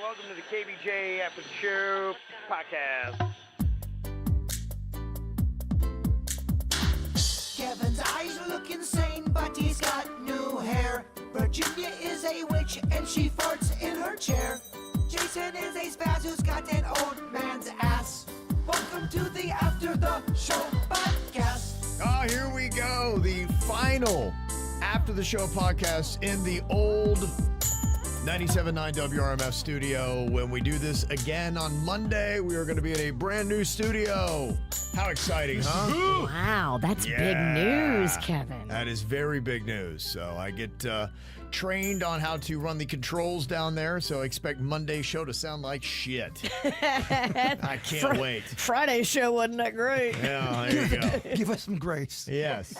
welcome to the KVJ After the Show podcast. Kevin's eyes look insane, but he's got new hair. Virginia is a witch, and she farts in her chair. Jason is a spaz who's got an old man's ass. Welcome to the After the Show podcast. Oh, here we go. The final After the Show podcast in the old 97.9 WRMF studio. When we do this again on Monday, we are going to be in a brand new studio. How exciting, huh? Wow, that's big news, Kevin. That is very big news. So I get trained on how to run the controls down there, so expect Monday's show to sound like shit. I can't wait. Friday's show wasn't that great. Yeah, there you go. Give us some grace. Yes.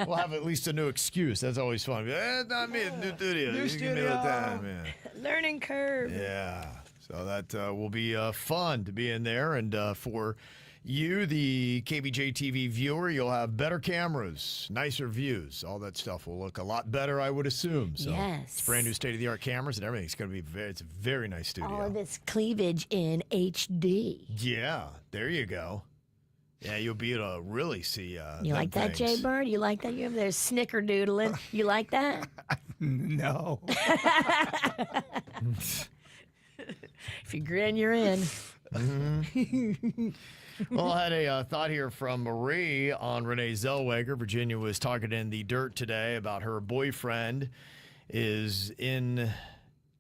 We'll have at least a new excuse. That's always fun. Not me, new studio. New You studio. Give me the time, man. Learning curve. Yeah. So that will be fun to be in there. And for you, the KVJ TV viewer, you'll have better cameras, nicer views. All that stuff will look a lot better, I would assume. So Yes. It's brand new state-of-the-art cameras and everything. It's going to be it's a very nice studio. All of this cleavage in HD. Yeah. There you go. Yeah, you'll be able to really see You like that, Jay things. Bird? You like that? You over there snickerdoodling. You like that? No. If you grin, you're in. Well, I had a thought here from Marie on Renee Zellweger. Virginia was talking in the dirt today about her boyfriend is in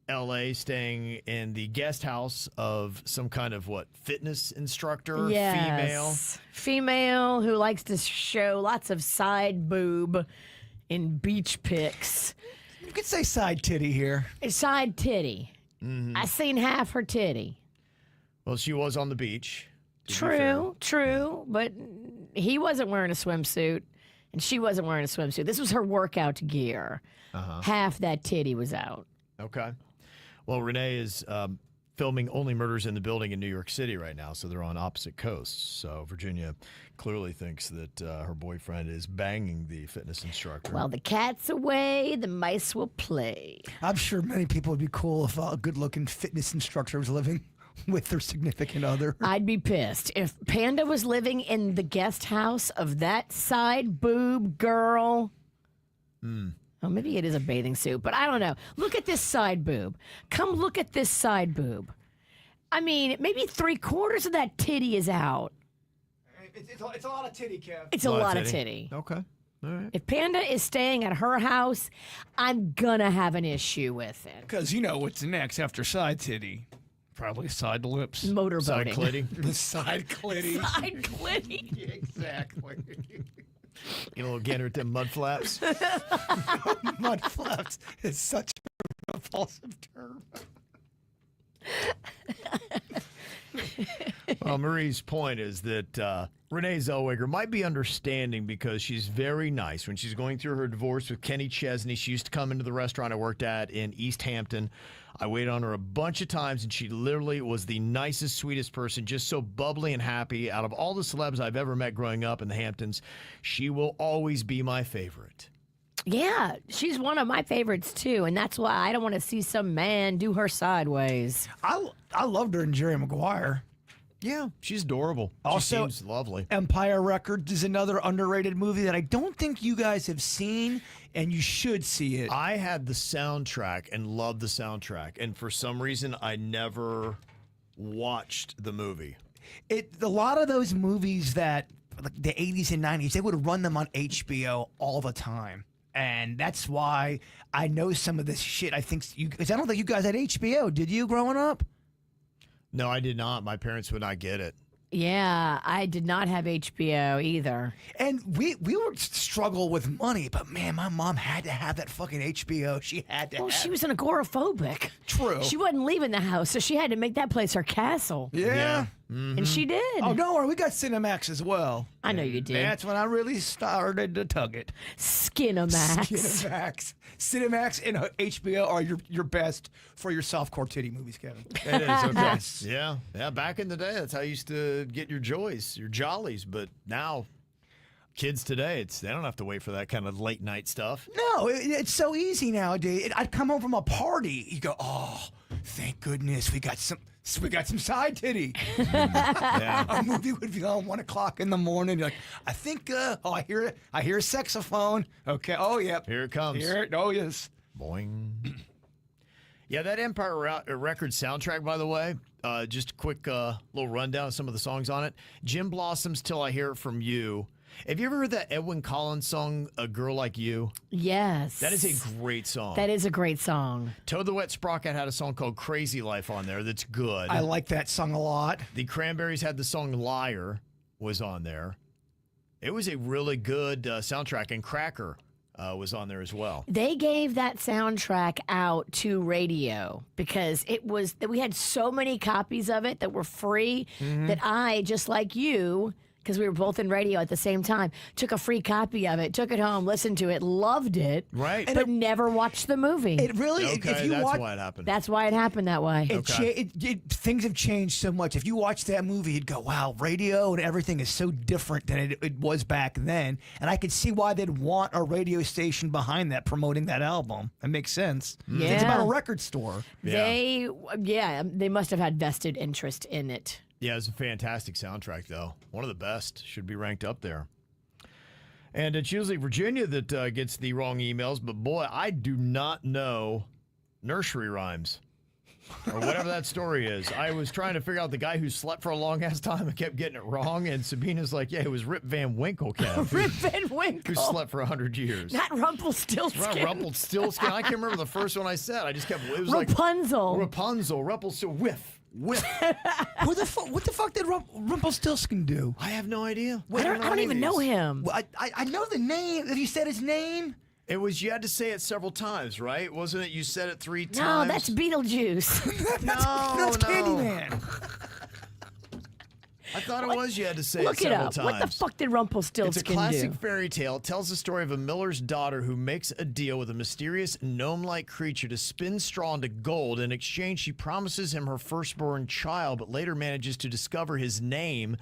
L.A. staying in the guest house of some kind of, fitness instructor? Yes. Female who likes to show lots of side boob in beach pics. You could say side titty here. A side titty. I seen half her titty. Well, she was on the beach. to be fair. True, but he wasn't wearing a swimsuit, and she wasn't wearing a swimsuit. This was her workout gear. Half that titty was out. Okay. Well, Renee is filming Only Murders in the Building in New York City right now, so they're on opposite coasts. So Virginia clearly thinks that her boyfriend is banging the fitness instructor. Well, the cat's away, the mice will play. I'm sure many people would be cool if a good-looking fitness instructor was living with their significant other. I'd be pissed if Panda was living in the guest house of that side boob girl. Oh, maybe it is a bathing suit, but I don't know. Look at this side boob. Come look at this side boob. I mean, maybe 3/4 of that titty is out. It's a lot of titty, Kev. It's a lot of titty. Okay. All right. If Panda is staying at her house, I'm gonna have an issue with it. Because you know what's next after side titty? Probably side lips. Side Motorboating. clitty. The side clitty. Side clitty. Exactly. Get a little gander at them mud flaps. Mud flaps is such a repulsive term. Well, Marie's point is that Renee Zellweger might be understanding because she's very nice. When she's going through her divorce with Kenny Chesney, she used to come into the restaurant I worked at in East Hampton. I waited on her a bunch of times, and she literally was the nicest, sweetest person, just so bubbly and happy. Out of all the celebs I've ever met growing up in the Hamptons, she will always be my favorite. Yeah, she's one of my favorites too, and that's why I don't want to see some man do her sideways. I loved her in Jerry Maguire. Yeah, she's adorable. Also- she seems lovely. Empire Records is another underrated movie that I don't think you guys have seen, and you should see it. I had the soundtrack and loved the soundtrack, and for some reason, I never watched the movie. A lot of those movies that like the 80s and 90s, they would run them on HBO all the time. And that's why I know some of this shit. I think because I don't think you guys had HBO. Did you growing up? No, I did not. My parents would not get it. Yeah, I did not have HBO either. And we would struggle with money, but man, my mom had to have that fucking HBO. She had to Well, have she was an agoraphobic. True. She wasn't leaving the house, so she had to make that place her castle. Yeah. And she did. Oh, don't worry. We got Cinemax as well. I know you did. That's when I really started to tug it. Skinamax. Cinemax. Cinemax and HBO are your best for your softcore titty movies, Kevin. It is, okay. Yeah. Yeah, back in the day, that's how you used to get your joys, your jollies. But now, kids today, they don't have to wait for that kind of late night stuff. No, it's so easy nowadays. I'd come home from a party. You go, oh, thank goodness we got some side titty. Yeah. A movie would be on 1 o'clock in the morning. You're like, I think, I hear a saxophone. Okay. Oh, yep. Here it comes. Oh, yes. Boing. Yeah, that Empire Records soundtrack, by the way, just a quick little rundown of some of the songs on it. Jim Blossom's Till I Hear It From You. Have you ever heard that Edwin Collins song, A Girl Like You? Yes. That is a great song. That is a great song. Toad the Wet Sprocket had a song called Crazy Life on there that's good. I like that song a lot. The Cranberries had the song Liar was on there. It was a really good soundtrack, and Cracker was on there as well. They gave that soundtrack out to radio because we had so many copies of it that were free that I, just like you, because we were both in radio at the same time, took a free copy of it, took it home, listened to it, loved it, Right. but never watched the movie. It really, Okay, if you that's watch, why it happened. That's why it happened that way. things have changed so much. If you watch that movie, you'd go, wow, radio and everything is so different than it was back then. And I could see why they'd want a radio station behind that promoting that album. That makes sense. It's about a record store. They must have had vested interest in it. Yeah, it's a fantastic soundtrack, though. One of the best. Should be ranked up there. And it's usually Virginia that gets the wrong emails, but boy, I do not know nursery rhymes or whatever that story is. I was trying to figure out the guy who slept for a long ass time and kept getting it wrong, and Sabina's like, yeah, it was Rip Van Winkle, Kev. Rip Van Winkle. Who slept for 100 years. Not Rumpelstiltskin. Rumpelstiltskin. I can't remember the first one I said. I just kept, it was Rapunzel. like Rapunzel, Whiff. What the fuck did Rumpelstiltskin do? I have no idea. I don't even know him. Well, I know the name. Have you said his name? It was, you had to say it several times, right? Wasn't it? You said it 3 No, times. that's Beetlejuice. That's Candyman. I thought it was you had to say Look it it several up. times. What the fuck did Rumpelstiltskin It's a classic do? fairy tale. It tells the story of a miller's daughter who makes a deal with a mysterious gnome-like creature to spin straw into gold. In exchange, she promises him her firstborn child, but later manages to discover his name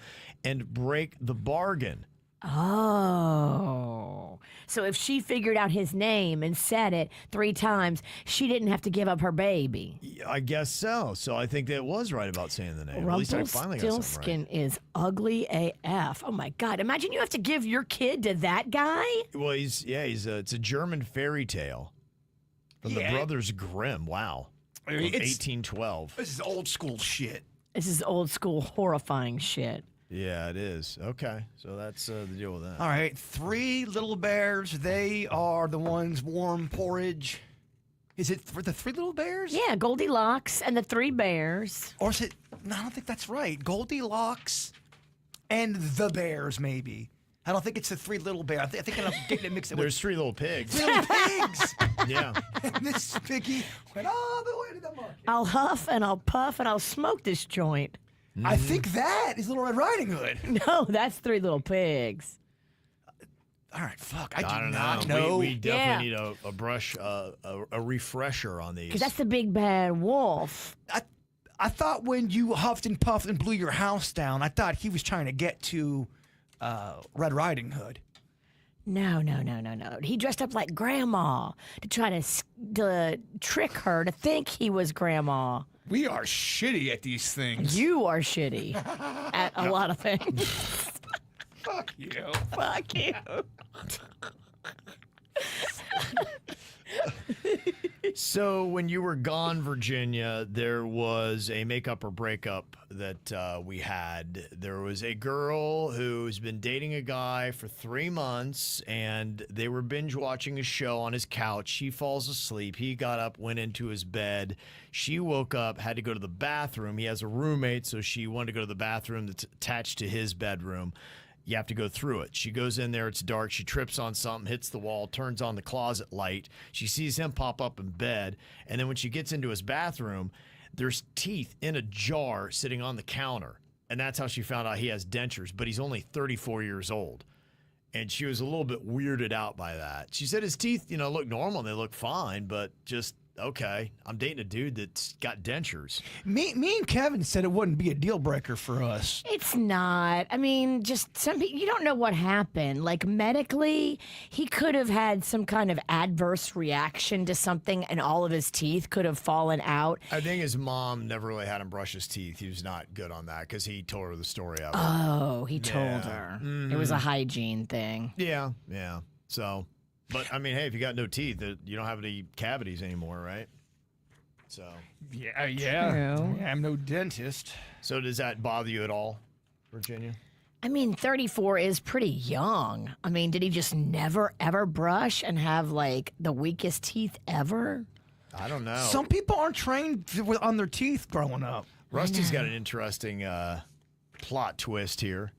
and break the bargain. Oh. So if she figured out his name and said it 3 times, she didn't have to give up her baby. I guess so. So I think that was right about saying the name. At least I finally got something Rumpelstiltskin is ugly AF. Oh my God. Imagine you have to give your kid to that guy. right. Well, it's a German fairy tale from the Brothers Grimm. Wow. From 1812. This is old school shit. This is old school horrifying shit. Yeah, it is. Okay, so that's the deal with that. All right, 3 little bears. They are the ones warm porridge. Is it for the 3 little bears? Yeah, Goldilocks and the 3 bears. Or is it? No, I don't think that's right. Goldilocks and the bears, maybe. I don't think it's the 3 little bears. I think I'm getting it mixed up. There's 3 little pigs. 3 little pigs. Yeah. And this piggy went all the way to the market. I'll huff and I'll puff and I'll smoke this joint. I think that is Little Red Riding Hood. No, that's 3 Little Pigs. All right, fuck. I do don't not know. know. We definitely need a brush, a refresher on these. Because that's the big bad wolf. I thought when you huffed and puffed and blew your house down, I thought he was trying to get to Red Riding Hood. No. He dressed up like Grandma to try to trick her to think he was Grandma. We are shitty at these things. You are shitty at a lot of things. Fuck you. Fuck you. So when you were gone, Virginia, there was a makeup or breakup that we had. There was a girl who's been dating a guy for 3 months, and they were binge watching a show on his couch. She falls asleep. He got up, went into his bed. She woke up, had to go to the bathroom. He has a roommate, so she wanted to go to the bathroom that's attached to his bedroom. You have to go through it. She goes in there. It's dark. She trips on something, hits the wall, turns on the closet light. She sees him pop up in bed. And then when she gets into his bathroom, there's teeth in a jar sitting on the counter. And that's how she found out he has dentures, but he's only 34 years old. And she was a little bit weirded out by that. She said his teeth, look normal and they look fine, but just okay, I'm dating a dude that's got dentures. Me and Kevin said it wouldn't be a deal breaker for us. It's not. I mean, just some people, you don't know what happened. Like medically, he could have had some kind of adverse reaction to something and all of his teeth could have fallen out. I think his mom never really had him brush his teeth. He was not good on that because he told her the story of it. Oh, he told her. It was a hygiene thing. Yeah. So, but I mean, hey, if you got no teeth, you don't have any cavities anymore, right? So. Yeah. True. I'm no dentist. So does that bother you at all, Virginia? I mean, 34 is pretty young. I mean, did he just never, ever brush and have, like, the weakest teeth ever? I don't know. Some people aren't trained on their teeth growing up. Rusty's got an interesting plot twist here.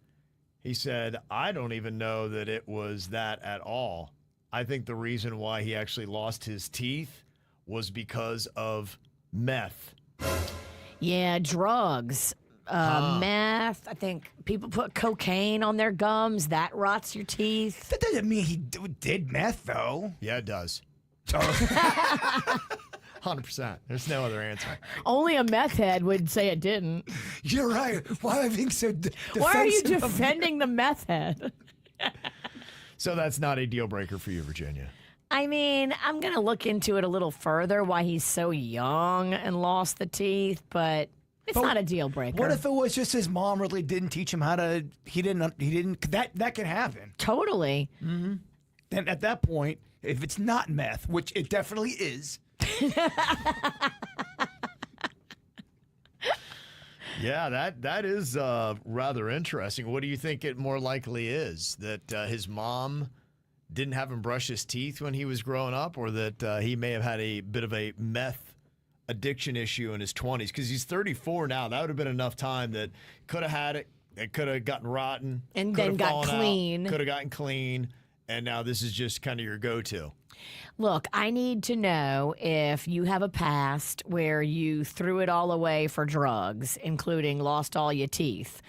He said, I don't even know that it was that at all. I think the reason why he actually lost his teeth was because of meth. Yeah, drugs. Meth. I think people put cocaine on their gums. That rots your teeth. That doesn't mean he did meth, though. Yeah, it does. 100%. There's no other answer. Only a meth head would say it didn't. You're right. Why am I being so defensive? Why are you defending the meth head? So that's not a deal breaker for you, Virginia. I mean, I'm going to look into it a little further why he's so young and lost the teeth, but it's not a deal breaker. What if it was just his mom really didn't teach him how to? He didn't. That can happen. Totally. Then at that point, if it's not meth, which it definitely is. Yeah, that is rather interesting. What do you think it more likely is? That his mom didn't have him brush his teeth when he was growing up, or that he may have had a bit of a meth addiction issue in his 20s? Because he's 34 now. That would have been enough time that could have had it. It could have gotten rotten. And could then have got fallen out, clean. Could have gotten clean. And now this is just kind of your go-to. Look, I need to know if you have a past where you threw it all away for drugs, including lost all your teeth.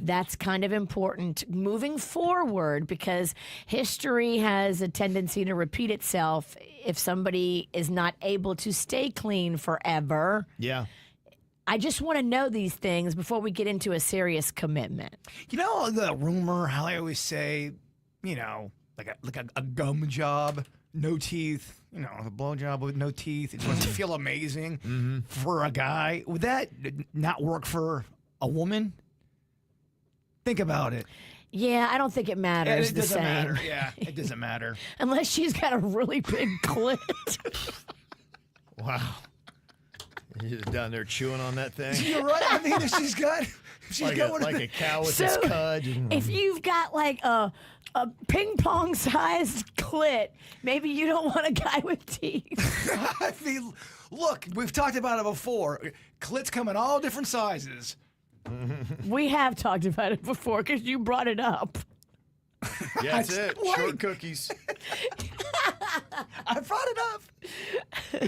That's kind of important moving forward because history has a tendency to repeat itself if somebody is not able to stay clean forever. Yeah. I just want to know these things before we get into a serious commitment. You know the rumor how they always say, like a gum job, no teeth. A blow job with no teeth. It's supposed to feel amazing for a guy. Would that not work for a woman? Think about it. Yeah, I don't think it matters It the doesn't same. matter. Yeah, it doesn't matter. Unless she's got a really big clit. Wow. You're just down there chewing on that thing. You're right. I mean, if she's got like a cow with its cud. If you've got like a ping pong sized clit, maybe you don't want a guy with teeth. I mean, look, we've talked about it before. Clits come in all different sizes. We have talked about it before because you brought it up. Yeah, that's it. What? Short cookies. I brought it up.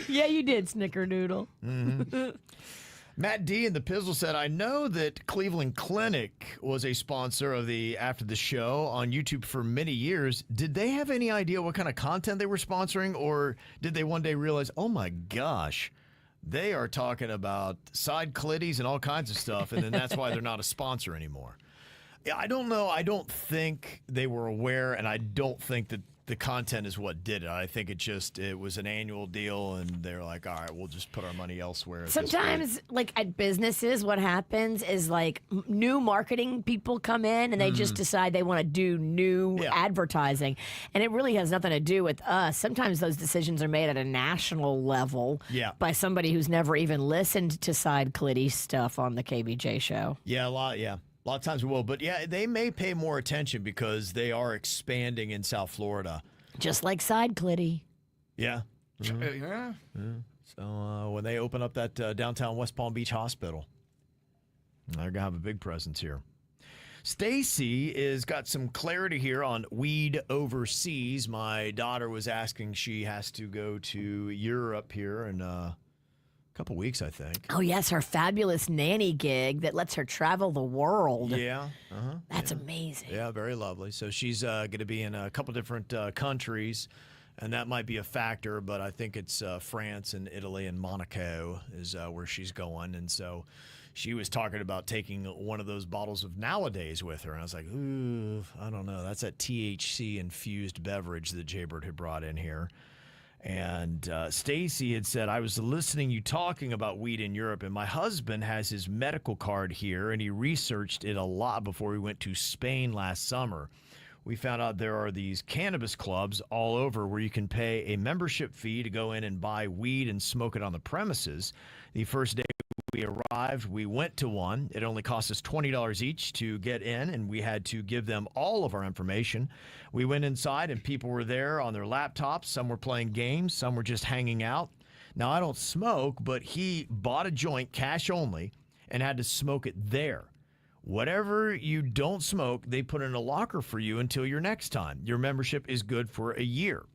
Yeah, you did, Snickerdoodle. Matt D in the Pizzle said, I know that Cleveland Clinic was a sponsor of the After the Show on YouTube for many years. Did they have any idea what kind of content they were sponsoring, or did they one day realize, oh my gosh, they are talking about side clitties and all kinds of stuff, and then that's why they're not a sponsor anymore? Yeah, I don't know. I don't think they were aware, and I don't think that the content is what did it. I think it was an annual deal, and they're like, all right, we'll just put our money elsewhere. Sometimes, like at businesses, what happens is like new marketing people come in and they just decide they want to do new advertising. And it really has nothing to do with us. Sometimes those decisions are made at a national level by somebody who's never even listened to side clitty stuff on the KVJ show. Yeah, a lot of times we will. But yeah, they may pay more attention because they are expanding in South Florida. Just like side clitty. Yeah. Yeah. So when they open up that downtown West Palm Beach hospital, they're going to have a big presence here. Stacy is got some clarity here on weed overseas. My daughter was asking, she has to go to Europe here in couple weeks, I think. Oh, yes, her fabulous nanny gig that lets her travel the world. Yeah. That's amazing. Yeah, very lovely. So she's going to be in a couple different countries, And that might be a factor, but I think it's France and Italy and Monaco is where she's going. And so she was talking about taking one of those bottles of Nowadays with her. And I was like, ooh, I don't know. That's that THC-infused beverage that Jaybird had brought in here. And Stacy had said, I was listening you talking about weed in Europe, and my husband has his medical card here, and he researched it a lot before he went to Spain last summer. We found out there are these cannabis clubs all over where you can pay a membership fee to go in and buy weed and smoke it on the premises. The first day we arrived, we went to one. It only cost us $20 each to get in, and we had to give them all of our information. We went inside, and people were there on their laptops. Some were playing games. Some were just hanging out. Now, I don't smoke, but he bought a joint, cash only, and had to smoke it there. Whatever you don't smoke, they put in a locker for you until your next time. Your membership is good for a year.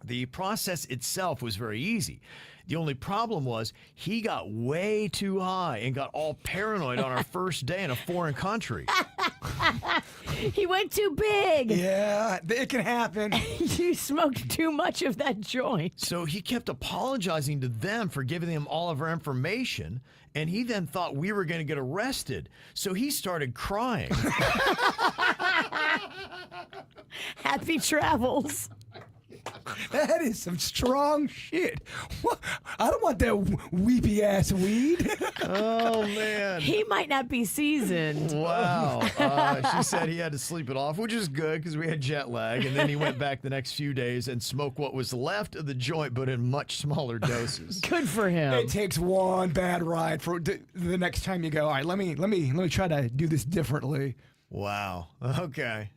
The process itself was very easy. The only problem was he got way too high and got all paranoid on our first day in a foreign country. He went too big. Yeah, it can happen. You smoked too much of that joint. So he kept apologizing to them for giving them all of our information, and he then thought we were going to get arrested. So he started crying. Happy travels. That is some strong shit. What? I don't want that weepy ass weed. Oh, man. He might not be seasoned. Wow. She said he had to sleep it off, which is good because we had jet lag. And then he went back the next few days and smoked what was left of the joint, but in much smaller doses. Good for him. It takes one bad ride for the next time you go, all right, let me try to do this differently. Wow. Okay.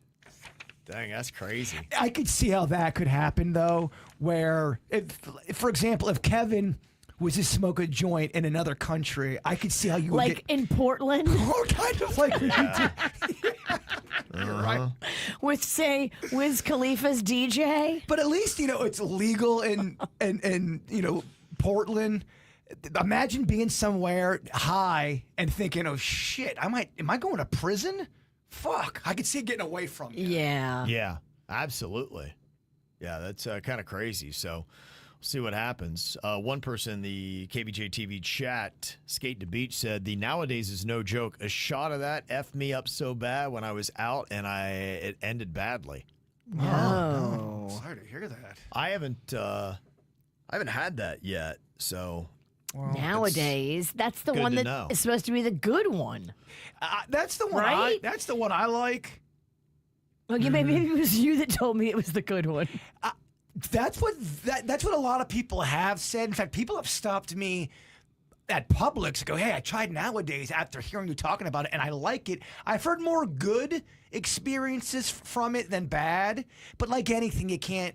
Dang, that's crazy. I could see how that could happen, though, where, if, for example, if Kevin was to smoke a joint in another country, I could see how you would like in Portland? or kind of like Yeah. right. With, say, Wiz Khalifa's DJ? But at least, it's legal in Portland. Imagine being somewhere high and thinking, oh, shit, am I going to prison? Fuck, I could see it getting away from you. Yeah. Yeah, absolutely. Yeah, that's kind of crazy. So we'll see what happens. One person in the KVJ TV chat, Skate to Beach, said, the Nowadays is no joke. A shot of that effed me up so bad when I was out, and it ended badly. Oh. Sorry to hear that. I haven't had that yet, so... Nowadays, that's the good one to that know. is supposed to be the good one. That's the one. Right? That's the one I like. Well, yeah, maybe it was you that told me it was the good one. That's what a lot of people have said. In fact, people have stopped me at Publix and go, "Hey, I tried Nowadays after hearing you talking about it, and I like it." I've heard more good experiences from it than bad. But like anything, you can't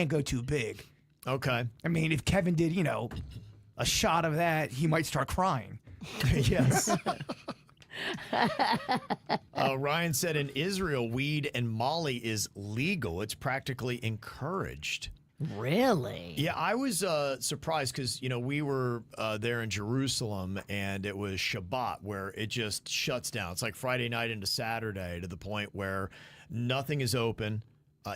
go too big. Okay. I mean, if Kevin did, a shot of that, he might start crying. Yes. Ryan said in Israel, weed and Molly is legal. It's practically encouraged. Really? Yeah, I was surprised because, we were there in Jerusalem and it was Shabbat where it just shuts down. It's like Friday night into Saturday to the point where nothing is open.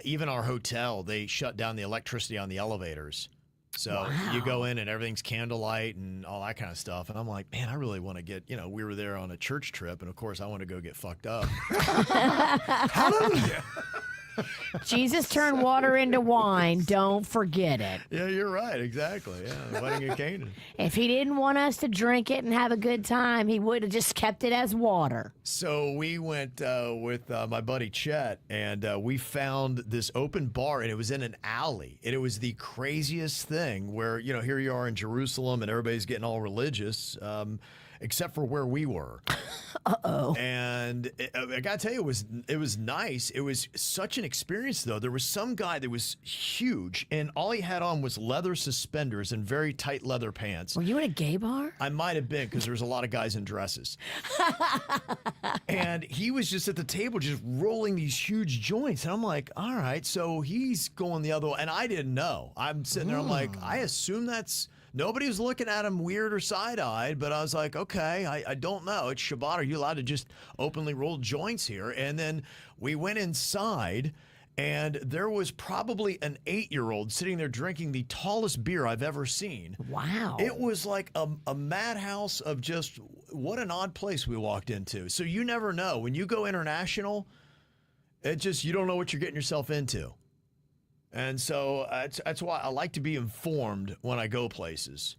Even our hotel, they shut down the electricity on the elevators. So you go in and everything's candlelight and all that kind of stuff. And I'm like, man, I really want to get, we were there on a church trip. And of course, I want to go get fucked up. Hallelujah. Jesus turned water into wine. Don't forget it. Yeah, you're right. Exactly. Yeah, the wedding of Canaan. If he didn't want us to drink it and have a good time, he would have just kept it as water. So we went with my buddy Chet, and we found this open bar, and it was in an alley. And it was the craziest thing where, here you are in Jerusalem, and everybody's getting all religious, except for where we were. Uh-oh. And I got to tell you, it was nice. It was such an experience, though. There was some guy that was huge, and all he had on was leather suspenders and very tight leather pants. Were you in a gay bar? I might have been, because there was a lot of guys in dresses. And he was just at the table just rolling these huge joints. And I'm like, all right, so he's going the other way. And I didn't know. I'm sitting there, I'm like, I assume that's... Nobody was looking at him weird or side-eyed, but I was like, okay, I don't know. It's Shabbat. Are you allowed to just openly roll joints here? And then we went inside, And there was probably an 8-year-old sitting there drinking the tallest beer I've ever seen. Wow. It was like a madhouse of just what an odd place we walked into. So you never know. When you go international, you don't know what you're getting yourself into. And so that's why I like to be informed when I go places.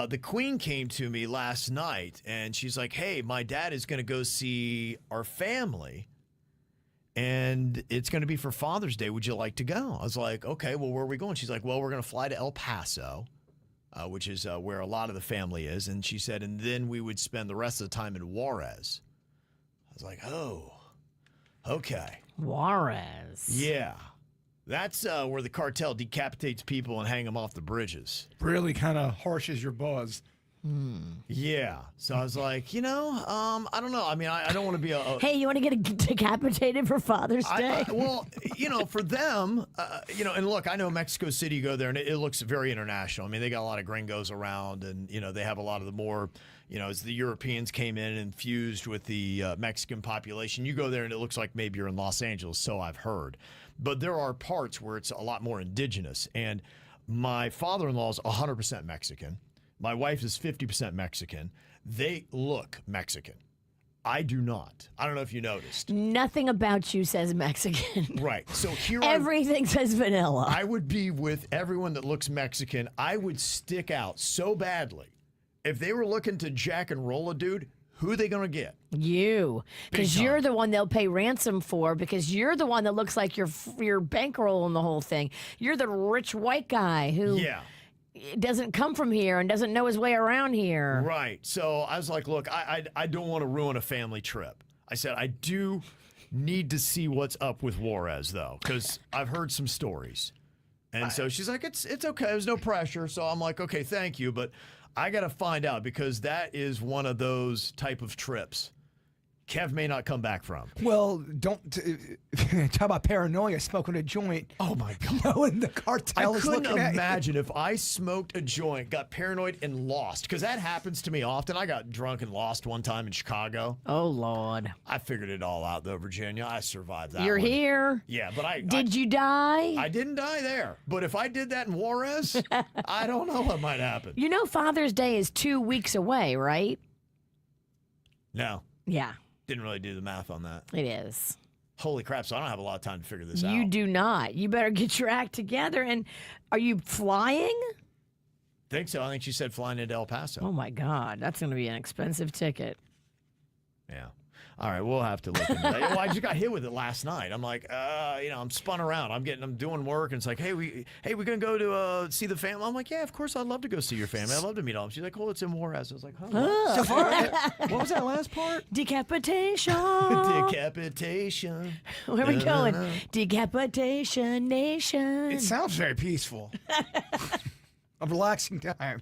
The Queen came to me last night, and she's like, hey, my dad is going to go see our family, and it's going to be for Father's Day. Would you like to go? I was like, okay, well, where are we going? She's like, well, we're going to fly to El Paso, which is where a lot of the family is. And she said, and then we would spend the rest of the time in Juarez. I was like, oh, okay. Juarez. Yeah. That's where the cartel decapitates people and hang them off the bridges. Really kind of harshes your buzz. Yeah. So I was like, I don't know. I mean, I don't want to be a Hey, you want to get decapitated for Father's Day? well, for them, and look, I know Mexico City, you go there, and it looks very international. I mean, they got a lot of gringos around, and, they have a lot of the more, as the Europeans came in and infused with the Mexican population, you go there, and it looks like maybe you're in Los Angeles, so I've heard. But there are parts where it's a lot more indigenous, and my father-in-law is 100% Mexican. My wife is 50% Mexican. They look Mexican. I do not. I don't know if you noticed. Nothing about you says Mexican. Right. So here Everything says vanilla. I would be with everyone that looks Mexican. I would stick out so badly. If they were looking to jack and roll a dude, who are they going to get? You. Because Big you're time. the one they'll pay ransom for, because you're the one that looks like you're bankrolling the whole thing. You're the rich white guy who doesn't come from here and doesn't know his way around here. Right. So I was like, look, I don't want to ruin a family trip. I said, I do need to see what's up with Juarez, though, because I've heard some stories. And so she's like, it's okay. There's no pressure. So I'm like, okay, thank you. But I got to find out, because that is one of those type of trips Kev may not come back from. Well, don't talk about paranoia, smoking a joint. Oh, my God. Knowing the cartel I is couldn't looking at you. imagine if I smoked a joint, got paranoid, and lost, because that happens to me often. I got drunk and lost one time in Chicago. Oh, Lord. I figured it all out, though, Virginia. I survived that You're one. here. Yeah, but Did you die? I didn't die there. But if I did that in Juarez, I don't know what might happen. You know Father's Day is 2 weeks away, right? No, Yeah, didn't really do the math on that. it is. Holy crap, so I don't have a lot of time to figure this out. You do not. You better get your act together. And are you flying? Think so. I think she said flying into El Paso. Oh, my God. That's going to be an expensive ticket. Yeah. All right, we'll have to look into that. Well, I just got hit with it last night. I'm like, I'm spun around. I'm doing work, and it's like, hey, we're gonna go to see the family. I'm like, yeah, of course, I'd love to go see your family. I'd love to meet them. She's like, oh, it's in Juarez. I was like, huh? What? So far, What was that last part? Decapitation. Decapitation. Where are we going? Decapitation Nation. it sounds very peaceful. A relaxing time.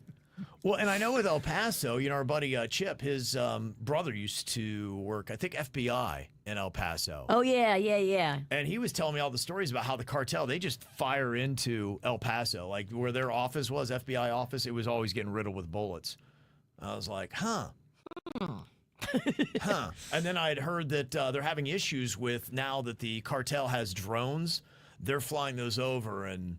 Well, and I know with El Paso, our buddy Chip, his brother used to work, I think, FBI in El Paso. Oh, yeah. And he was telling me all the stories about how the cartel, they just fire into El Paso. Like where their office was, FBI office, it was always getting riddled with bullets. I was like, huh. Huh. And then I had heard that they're having issues with, now that the cartel has drones, they're flying those over and,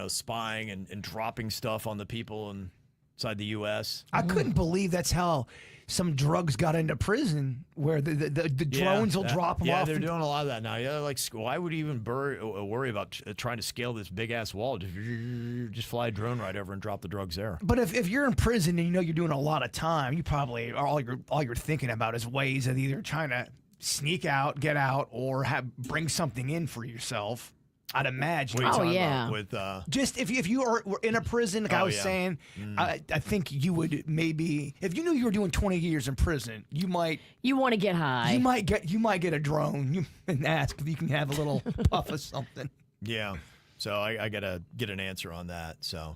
spying and dropping stuff on the people inside the U.S. I couldn't believe that's how some drugs got into prison, where the drones will drop them yeah, off. they're doing a lot of that now. Yeah, like, why would you even worry about trying to scale this big ass wall? Just fly a drone right over and drop the drugs there. But if you're in prison and you're doing a lot of time, you probably all you're thinking about is ways of either trying to sneak out, get out, or bring something in for yourself. I'd imagine. What are you talking yeah. about with Just if you were in a prison, like I was yeah. saying, I think you would maybe, if you knew you were doing 20 years in prison, you might You want to get high. you might get a drone and ask if you can have a little puff of something. yeah. So I gotta get an answer on that. So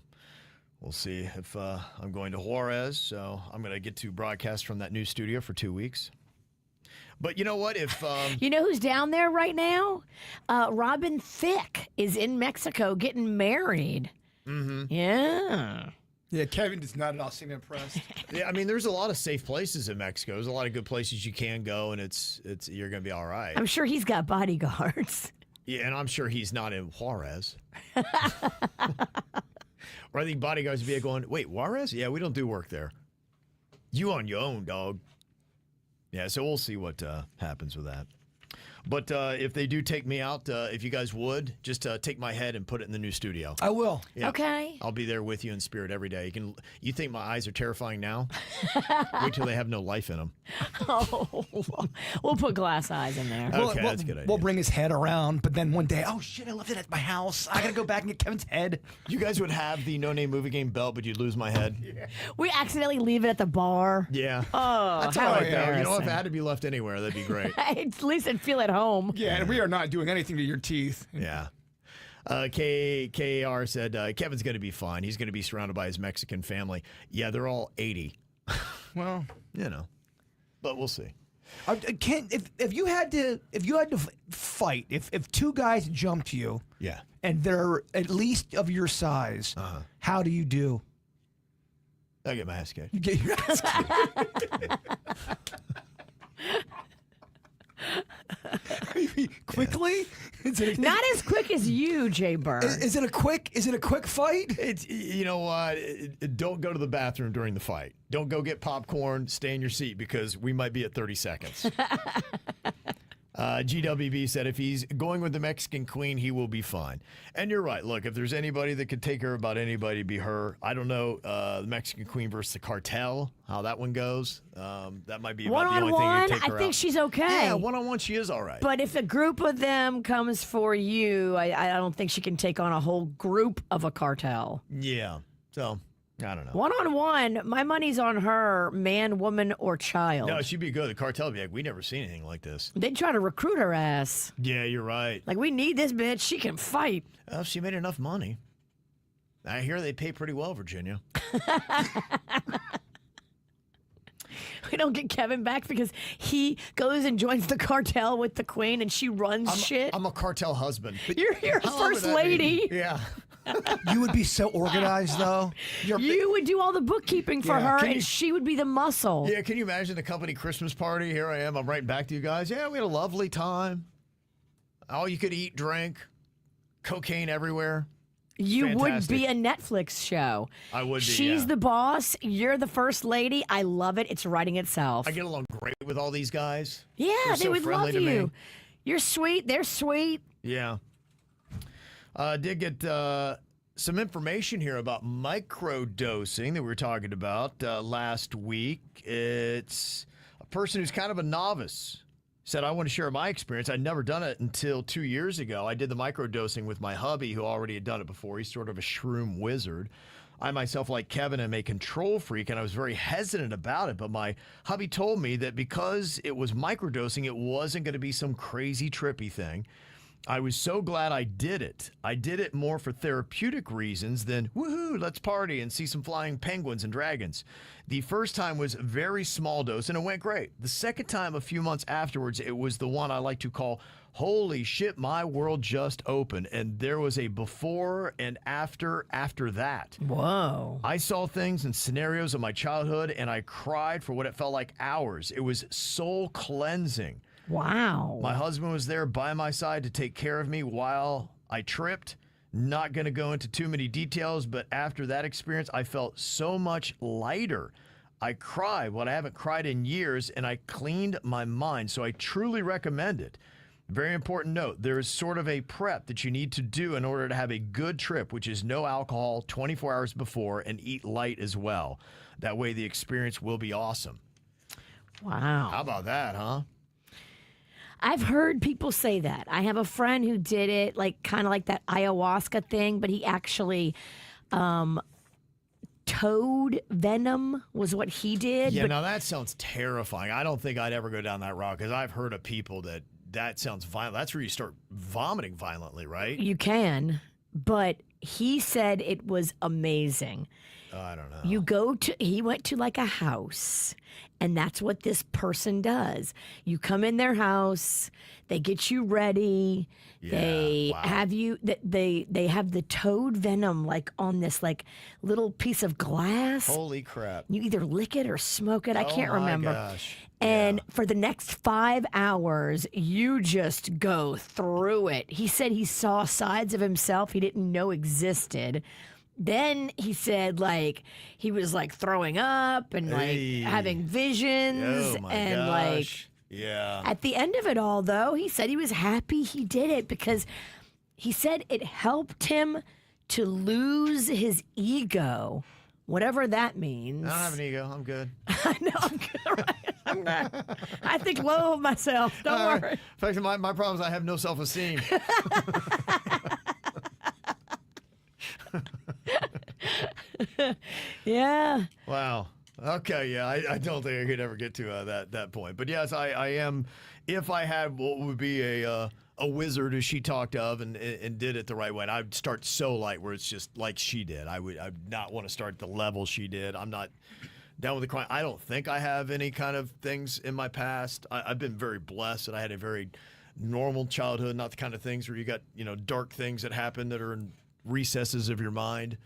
we'll see if I'm going to Juarez. So I'm gonna get to broadcast from that new studio for 2 weeks. But you know what? If You know who's down there right now? Robin Thicke is in Mexico getting married. Mm-hmm. Yeah. Yeah, Kevin does not at all seem impressed. yeah, I mean, there's a lot of safe places in Mexico. There's a lot of good places you can go, and it's you're gonna be all right. I'm sure he's got bodyguards. Yeah, and I'm sure he's not in Juarez. Or I think bodyguards would be going, wait, Juarez? Yeah, we don't do work there. You on your own, dog. Yeah, so we'll see what happens with that. But if they do take me out, if you guys would, just take my head and put it in the new studio. I will. Yeah. Okay. I'll be there with you in spirit every day. You think my eyes are terrifying now? Wait till they have no life in them. Oh, we'll put glass eyes in there. Okay, that's a good idea. We'll bring his head around, but then one day, oh shit, I left it at my house. I gotta go back and get Kevin's head. You guys would have the No Name Movie Game belt, but you'd lose my head. Yeah. We accidentally leave it at the bar. Yeah. Oh, That's how all right, though. You know, if embarrassing. it had to be left anywhere, that'd be great. At least I'd feel at home. Yeah, and we are not doing anything to your teeth. Yeah. KAR said Kevin's going to be fine. He's going to be surrounded by his Mexican family. Yeah, they're all 80. Well, You know, but we'll see. If you had to fight, if two guys jumped you, Yeah. and they're at least of your size, how do you do? I'll get my ass kicked. You get your ass kicked. Quickly? Not as quick as you, Jay Burr. Is it a quick fight? It's, you know what? Don't go to the bathroom during the fight. Don't go get popcorn. Stay in your seat because we might be at 30 seconds. GWB said if he's going with the Mexican queen, he will be fine. And you're right. Look, if there's anybody that could take her about anybody, it'd be her. I don't know the Mexican queen versus the cartel, how that one goes. That might be about the only thing One-on-one, you'd take her I think out. she's okay. Yeah, one-on-one, she is all right. But if a group of them comes for you, I don't think she can take on a whole group of a cartel. Yeah. So, I don't know. One-on-one, my money's on her, man, woman, or child. No, she'd be good. The cartel would be like, we never seen anything like this. They'd try to recruit her ass. Yeah, you're right. Like, we need this bitch. She can fight. Well, she made enough money. I hear they pay pretty well, Virginia. We don't get Kevin back because he goes and joins the cartel with the queen and she runs shit. I'm a cartel husband. You're How long first would that be? lady. Yeah. You would be so organized, though. You would do all the bookkeeping for Yeah, her, can and you- she would be the muscle. Yeah, can you imagine the company Christmas party? Here I am. I'm writing back to you guys. Yeah, we had a lovely time. All you could eat, drink, cocaine everywhere. You would Fantastic. be a Netflix show. I would be, She's yeah. the boss. You're the first lady. I love it. It's writing itself. I get along great with all these guys. Yeah, They're they so would friendly love to me. you. You're sweet. They're sweet. Yeah. Did get some information here about microdosing that we were talking about last week. It's a person who's kind of a novice. Said, I want to share my experience. I'd never done it until 2 years ago. I did the microdosing with my hubby who already had done it before. He's sort of a shroom wizard. I myself, like Kevin, am a control freak, and I was very hesitant about it. But my hubby told me that because it was microdosing, it wasn't going to be some crazy trippy thing. I was so glad I did it. I did it more for therapeutic reasons than, woohoo, let's party and see some flying penguins and dragons. The first time was a very small dose, and it went great. The second time, a few months afterwards, it was the one I like to call, holy shit, my world just opened. And there was a before and after that. Whoa. I saw things and scenarios of my childhood, and I cried for what it felt like hours. It was soul cleansing. Wow. My husband was there by my side to take care of me while I tripped. Not going to go into too many details, but after that experience, I felt so much lighter. I cried what I haven't cried in years, and I cleaned my mind. So I truly recommend it. Very important note, there is sort of a prep that you need to do in order to have a good trip, which is no alcohol 24 hours before and eat light as well. That way the experience will be awesome. Wow. How about that, huh? I've heard people say that. I have a friend who did it, like kind of like that ayahuasca thing, but he actually toad venom was what he did. Yeah, but now that sounds terrifying. I don't think I'd ever go down that route because I've heard of people that sounds violent. That's where you start vomiting violently, right? you can, but he said it was amazing. I don't know. He went to like a house, and that's what this person does. You come in their house, they get you ready, they have you, they have the toad venom like on this like little piece of glass. Holy crap. You either lick it or smoke it. I can't remember. Gosh. And for the next 5 hours, you just go through it. He said he saw sides of himself he didn't know existed. Then he said, like, he was like throwing up and like having visions. Oh my and gosh. like, at the end of it all, though, he said he was happy he did it because he said it helped him to lose his ego, whatever that means. I don't have an ego. I'm good. I know, I'm good, right? I'm not. I think low of myself. Don't worry. In fact, my problem is I have no self-esteem. Yeah. Wow. Okay. Yeah. I don't think I could ever get to that point. But yes, I am. If I had what would be a wizard, as she talked of, and did it the right way, and I'd start so light where it's just like she did. I'd not want to start the level she did. I'm not down with the crime. I don't think I have any kind of things in my past. I've been very blessed that I had a very normal childhood, not the kind of things where you got dark things that happen that are in recesses of your mind.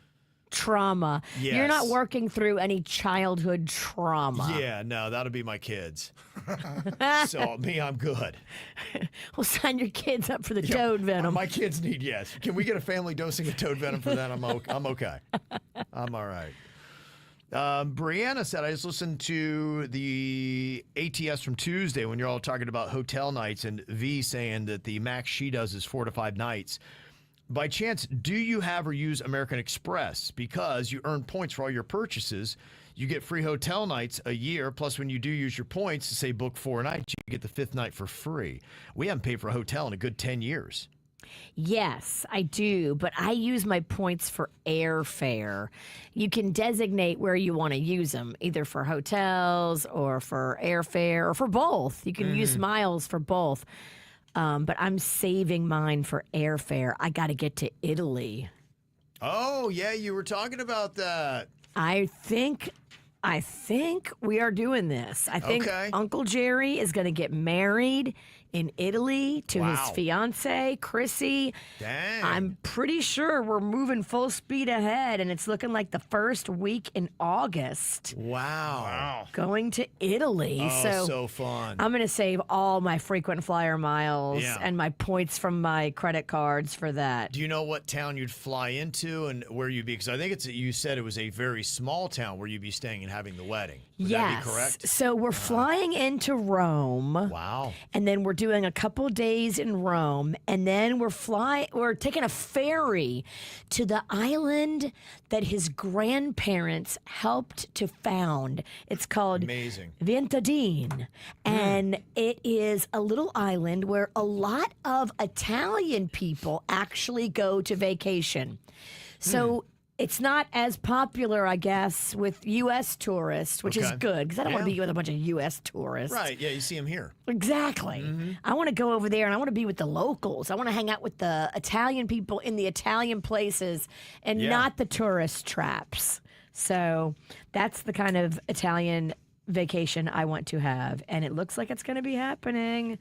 Trauma. Yes. You're not working through any childhood trauma. Yeah, no, that'll be my kids. So me, I'm good. We'll sign your kids up for the toad venom. My kids need yes. Can we get a family dosing of toad venom for that? I'm okay. I'm all right. Brianna said, I just listened to the ATS from Tuesday when you're all talking about hotel nights and V saying that the max she does is 4 to 5 nights. By chance, do you have or use American Express? Because you earn points for all your purchases. You get free hotel nights a year. Plus, when you do use your points to say book 4 nights, you get the 5th night for free. We haven't paid for a hotel in a good 10 years. Yes, I do, but I use my points for airfare. You can designate where you want to use them, either for hotels or for airfare or for both. You can use miles for both. But I'm saving mine for airfare. I got to get to Italy. Oh, yeah, you were talking about that. I think we are doing this. I think Uncle Jerry is going to get married in Italy to his fiance, Chrissy. Dang. I'm pretty sure we're moving full speed ahead, and it's looking like the first week in August. Wow. Going to Italy. Oh, so fun. I'm going to save all my frequent flyer miles Yeah. and my points from my credit cards for that. Do you know what town you'd fly into and where you'd be? Because I think you said it was a very small town where you'd be staying and having the wedding. Would that be correct? So we're flying into Rome. Wow. And then we're doing a couple days in Rome, and then we're taking a ferry to the island that his grandparents helped to found. It's called Amazing. Ventadine. And it is a little island where a lot of Italian people actually go to vacation. So it's not as popular, I guess, with U.S. tourists, which is good, because I don't want to be with a bunch of U.S. tourists. Right, yeah, you see them here. Exactly. I want to go over there and I want to be with the locals. I want to hang out with the Italian people in the Italian places and not the tourist traps. So that's the kind of Italian vacation I want to have. And it looks like it's going to be happening.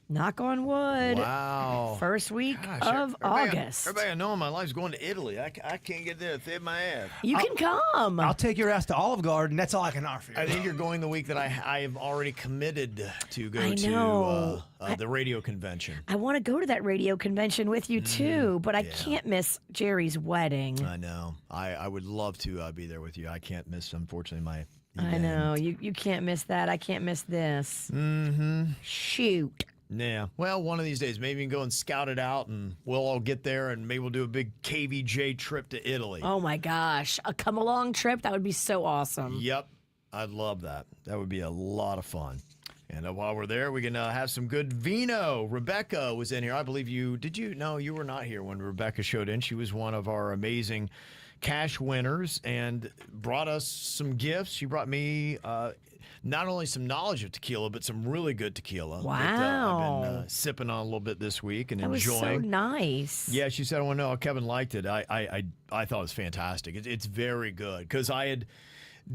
Knock on wood. Wow. First week of August. Everybody I know in my life is going to Italy. I can't get there to save my ass. You can come. I'll take your ass to Olive Garden. That's all I can offer you. I think you're going the week that I have already committed to go know. to the radio convention. I want to go to that radio convention with you too, but I can't miss Jerry's wedding. I know. I would love to be there with you. I can't miss, unfortunately, my event. I know. You can't miss that. I can't miss this. Shoot. Yeah. Well, one of these days, maybe you can go and scout it out, and we'll all get there, and maybe we'll do a big KVJ trip to Italy. Oh, my gosh. A come-along trip? That would be so awesome. Yep. I'd love that. That would be a lot of fun. And while we're there, we can have some good vino. Rebecca was in here. I believe No, you were not here when Rebecca showed in. She was one of our amazing cash winners and brought us some gifts. She brought me not only some knowledge of tequila, but some really good tequila. Wow. That, I've been sipping on a little bit this week and That was enjoying. so nice. Yeah, she said, I want to know how Kevin liked it. I thought it was fantastic. It's very good because I had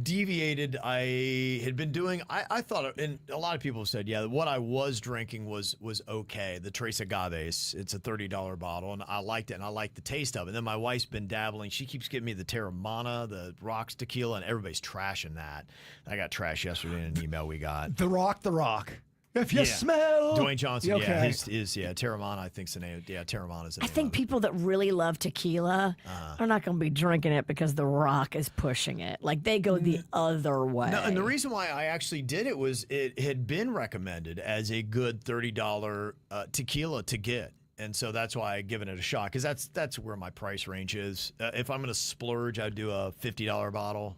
deviated. I had been doing, I thought, and a lot of people have said, yeah, what I was drinking was okay. The Tres Agaves, it's a $30 bottle, and I liked it, and I liked the taste of it. And then my wife's been dabbling. She keeps giving me the Terramana, the Rocks tequila, and everybody's trashing that. I got trashed yesterday in an email we got. The Rock. If you Yeah. smell. Dwayne Johnson, You okay? his Terramana, I think's the name. Yeah, Terramana's the name. I think of it. people that really love tequila are not going to be drinking it because The Rock is pushing it. Like they go the other way. No, and the reason why I actually did it was it had been recommended as a good $30 tequila to get. And so that's why I've given it a shot, because that's where my price range is. If I'm going to splurge, I'd do a $50 bottle.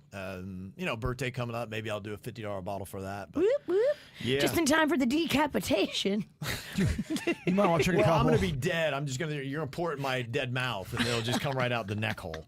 Birthday coming up, maybe I'll do a $50 bottle for that. But Whoop, whoop. yeah. Just in time for the decapitation. You might want to drink a Well, I'm couple. going to be dead. You're going to pour it in my dead mouth, and it'll just come right out the neck hole.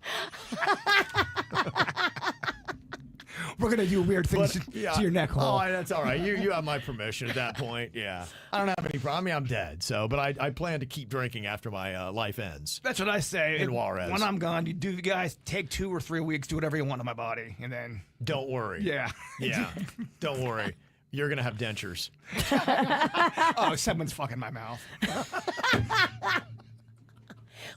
We're going to do weird things to your neck hole. Oh, that's all right. You have my permission at that point. Yeah. I don't have any problem. I mean, I'm dead. So, but I plan to keep drinking after my life ends. That's what I say. In Juarez. When I'm gone, you guys take 2 or 3 weeks, do whatever you want to my body, and then Don't worry. yeah. Yeah. Don't worry. You're going to have dentures. Oh, someone's fucking my mouth.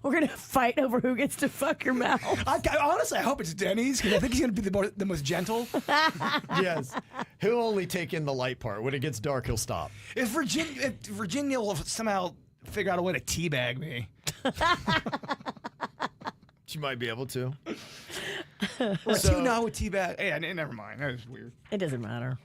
We're going to fight over who gets to fuck your mouth. Honestly, I hope it's Denny's, because I think he's going to be the most gentle. Yes. He'll only take in the light part. When it gets dark, he'll stop. If Virginia will somehow figure out a way to teabag me. She might be able to. Like, you know what teabag? Yeah, never mind. That was weird. It doesn't matter.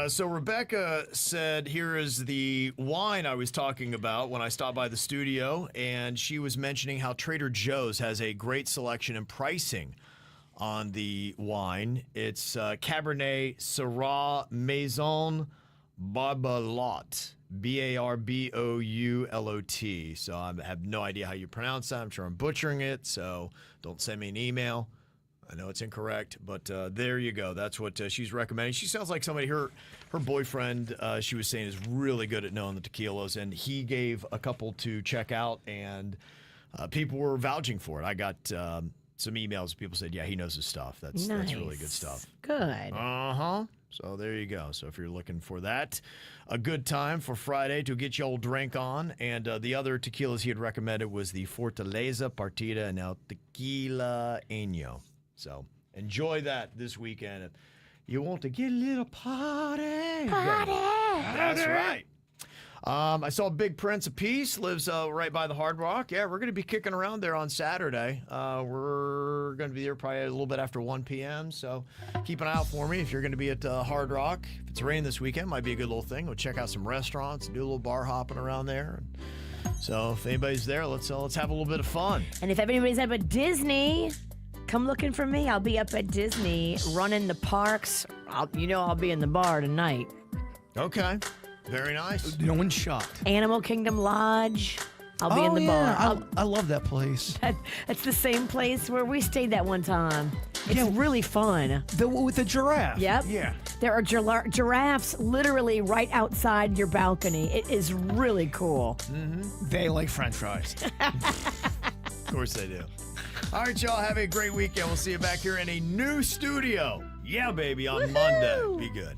So Rebecca said, here is the wine I was talking about when I stopped by the studio, and she was mentioning how Trader Joe's has a great selection and pricing on the wine. It's Cabernet Syrah Maison Barbaulot, Barboulot. So I have no idea how you pronounce that. I'm sure I'm butchering it, so don't send me an email. I know it's incorrect, but there you go. That's what she's recommending. She sounds like somebody, her boyfriend, she was saying, is really good at knowing the tequilas, and he gave a couple to check out, and people were vouching for it. I got some emails. People said, yeah, he knows his stuff. That's really good stuff. Good. Uh-huh. So there you go. So if you're looking for that, a good time for Friday to get your old drink on. And the other tequilas he had recommended was the Fortaleza Partida and El Tequila Año. So enjoy that this weekend. If you want to get a little party. That's right. I saw Big Prince of Peace lives right by the Hard Rock. Yeah, we're going to be kicking around there on Saturday. We're going to be there probably a little bit after 1 p.m. So keep an eye out for me if you're going to be at Hard Rock. If it's raining this weekend, might be a good little thing. We'll check out some restaurants, do a little bar hopping around there. So if anybody's there, let's have a little bit of fun. And if anybody's up at Disney, come looking for me. I'll be up at Disney running the parks. I'll be in the bar tonight. Okay. Very nice. No one's shocked. Animal Kingdom Lodge. I'll be in the bar. I love that place. That's the same place where we stayed that one time. It's really fun. With the giraffe. Yep. Yeah. There are giraffes literally right outside your balcony. It is really cool. They like French fries. Of course they do. All right, y'all. Have a great weekend. We'll see you back here in a new studio. Yeah, baby, on Monday. Be good.